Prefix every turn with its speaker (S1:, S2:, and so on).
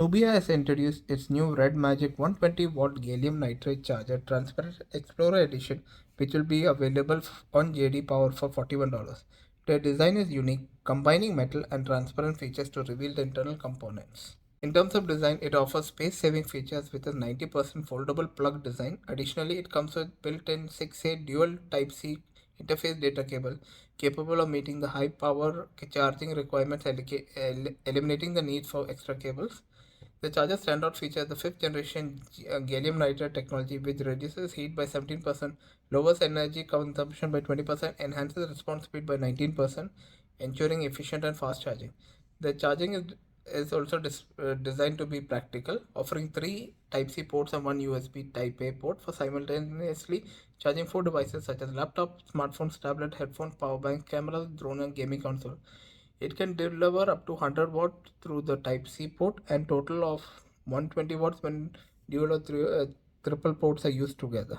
S1: Nubia has introduced its new Red Magic 120-watt gallium nitride charger Transparent Explorer Edition, which will be available on JD Power for $41. The design is unique, combining metal and transparent features to reveal the internal components. In terms of design, it offers space-saving features with a 90% foldable plug design. Additionally, it comes with built-in 6A dual Type-C interface data cable, capable of meeting the high power charging requirements, eliminating the need for extra cables. The charger's standout feature is the fifth generation gallium nitride technology, which reduces heat by 17%, lowers energy consumption by 20%, enhances response speed by 19%, ensuring efficient and fast charging. The charging is also designed to be practical, offering three Type-C ports and one USB Type-A port for simultaneously charging four devices such as laptop, smartphones, tablet, headphones, power bank, cameras, drone, and gaming console. It can deliver up to 100 watts through the Type-C port and total of 120 watts when dual or triple ports are used together.